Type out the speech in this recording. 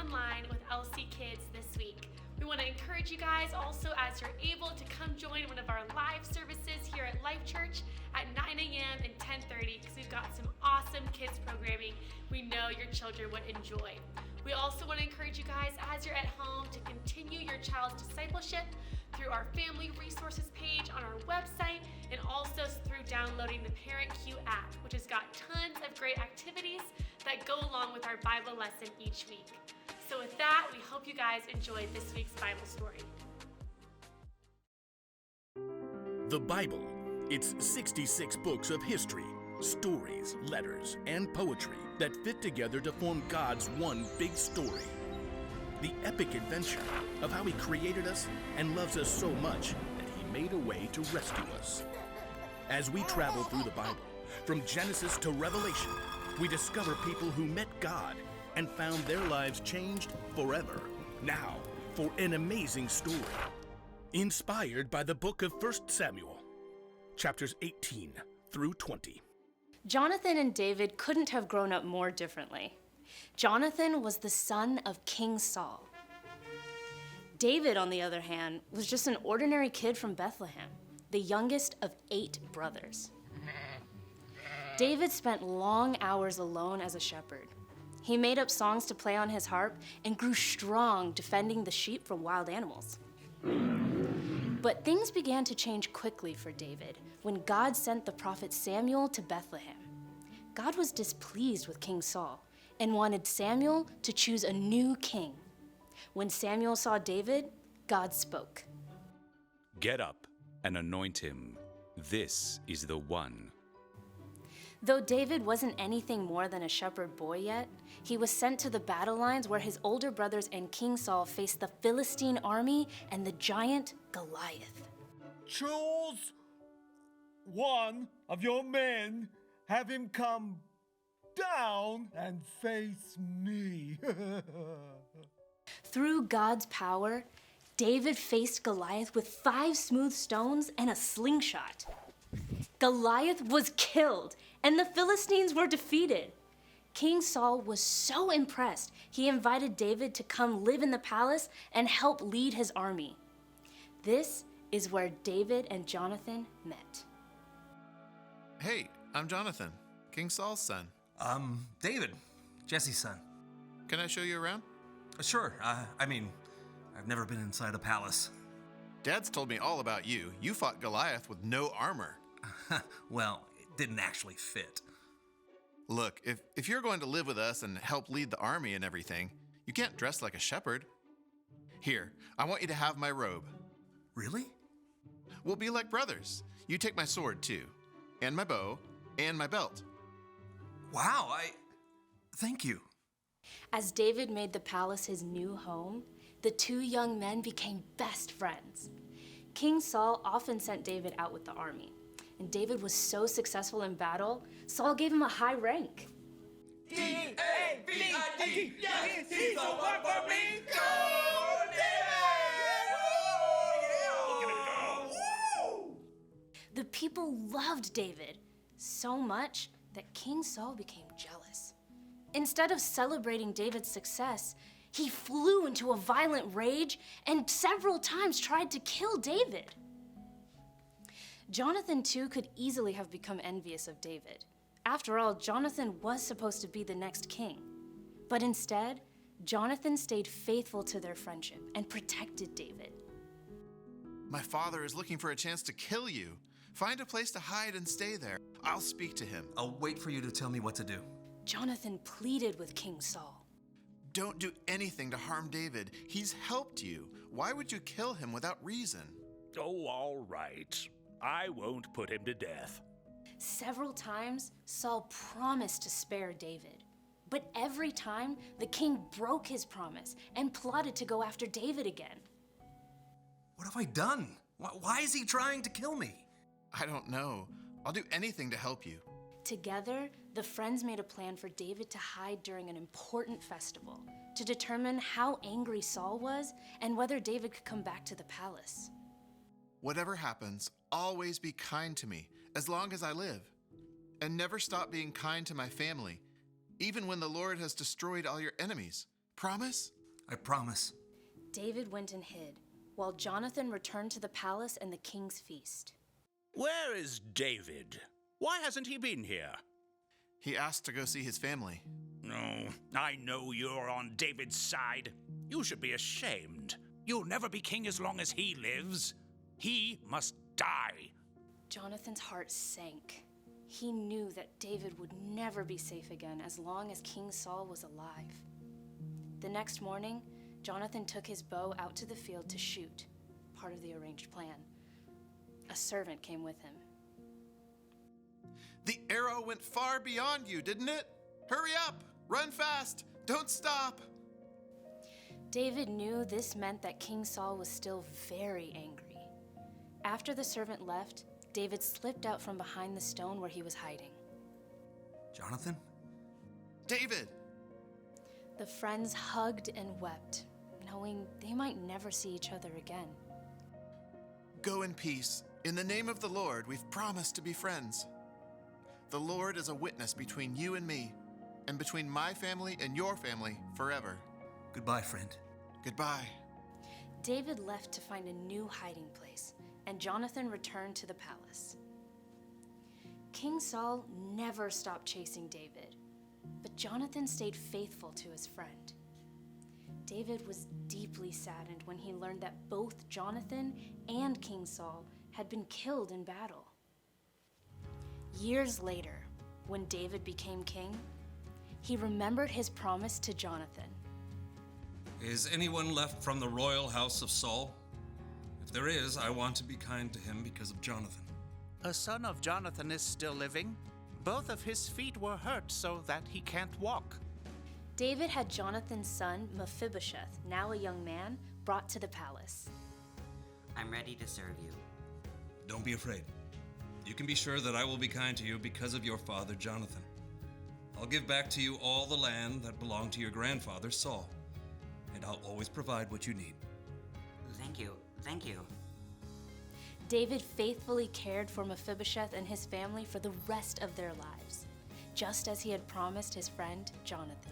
online with LCKids this week. We want to encourage you guys also, as you're able, to come join one of our live services here at LifeChurch at 9 a.m. and 10:30 because we've got some awesome kids programming we know your children would enjoy. We also want to encourage you guys, as you're at home, to continue your child's discipleship through our family resources page on our website and also through downloading the Parent Q app, which has got tons of great activities that go along with our Bible lesson each week. So with that, we hope you guys enjoyed this week's Bible story. The Bible. It's 66 books of history, stories, letters, and poetry that fit together to form God's one big story. The epic adventure of how He created us and loves us so much that He made a way to rescue us. As we travel through the Bible, from Genesis to Revelation, we discover people who met God and found their lives changed forever. Now, for an amazing story, inspired by the book of 1 Samuel, chapters 18 through 20. Jonathan and David couldn't have grown up more differently. Jonathan was the son of King Saul. David, on the other hand, was just an ordinary kid from Bethlehem, the youngest of 8 brothers. David spent long hours alone as a shepherd. He made up songs to play on his harp and grew strong defending the sheep from wild animals. But things began to change quickly for David when God sent the prophet Samuel to Bethlehem. God was displeased with King Saul and wanted Samuel to choose a new king. When Samuel saw David, God spoke. "Get up and anoint him. This is the one." Though David wasn't anything more than a shepherd boy yet, he was sent to the battle lines where his older brothers and King Saul faced the Philistine army and the giant Goliath. "Choose one of your men, have him come down and face me." Through God's power, David faced Goliath with 5 smooth stones and a slingshot. Goliath was killed, and the Philistines were defeated. King Saul was so impressed, he invited David to come live in the palace and help lead his army. This is where David and Jonathan met. "Hey, I'm Jonathan, King Saul's son. David, Jesse's son. Can I show you around?" Sure, I've never been inside a palace. Dad's told me all about you. You fought Goliath with no armor. Well, it didn't actually fit. Look, if you're going to live with us and help lead the army and everything, you can't dress like a shepherd. Here, I want you to have my robe. Really? We'll be like brothers. You take my sword too, and my bow, and my belt. Wow, thank you. As David made the palace his new home, the 2 young men became best friends. King Saul often sent David out with the army, and David was so successful in battle, Saul gave him a high rank. D-A-V-I-D, yes, he's the one for me. Go, David! The people loved David so much that King Saul became jealous. Instead of celebrating David's success, he flew into a violent rage and several times tried to kill David. Jonathan, too, could easily have become envious of David. After all, Jonathan was supposed to be the next king. But instead, Jonathan stayed faithful to their friendship and protected David. My father is looking for a chance to kill you. Find a place to hide and stay there. I'll speak to him. I'll wait for you to tell me what to do. Jonathan pleaded with King Saul. Don't do anything to harm David. He's helped you. Why would you kill him without reason? Oh, all right. I won't put him to death. Several times, Saul promised to spare David. But every time, the king broke his promise and plotted to go after David again. What have I done? Why is he trying to kill me? I don't know. I'll do anything to help you. Together, the friends made a plan for David to hide during an important festival to determine how angry Saul was and whether David could come back to the palace. Whatever happens, always be kind to me as long as I live. And never stop being kind to my family, even when the Lord has destroyed all your enemies. Promise? I promise. David went and hid, while Jonathan returned to the palace and the king's feast. Where is David? Why hasn't he been here? He asked to go see his family. No, I know you're on David's side. You should be ashamed. You'll never be king as long as he lives. He must die. Jonathan's heart sank. He knew that David would never be safe again as long as King Saul was alive. The next morning, Jonathan took his bow out to the field to shoot, part of the arranged plan. A servant came with him. The arrow went far beyond you, didn't it? Hurry up! Run fast! Don't stop! David knew this meant that King Saul was still very angry. After the servant left, David slipped out from behind the stone where he was hiding. Jonathan? David! The friends hugged and wept, knowing they might never see each other again. Go in peace. In the name of the Lord, we've promised to be friends. The Lord is a witness between you and me, and between my family and your family forever. Goodbye, friend. Goodbye. David left to find a new hiding place, and Jonathan returned to the palace. King Saul never stopped chasing David, but Jonathan stayed faithful to his friend. David was deeply saddened when he learned that both Jonathan and King Saul had been killed in battle. Years later, when David became king, he remembered his promise to Jonathan. Is anyone left from the royal house of Saul? If there is, I want to be kind to him because of Jonathan. A son of Jonathan is still living. Both of his feet were hurt so that he can't walk. David had Jonathan's son, Mephibosheth, now a young man, brought to the palace. I'm ready to serve you. Don't be afraid. You can be sure that I will be kind to you because of your father, Jonathan. I'll give back to you all the land that belonged to your grandfather, Saul, and I'll always provide what you need. Thank you. Thank you. David faithfully cared for Mephibosheth and his family for the rest of their lives, just as he had promised his friend Jonathan.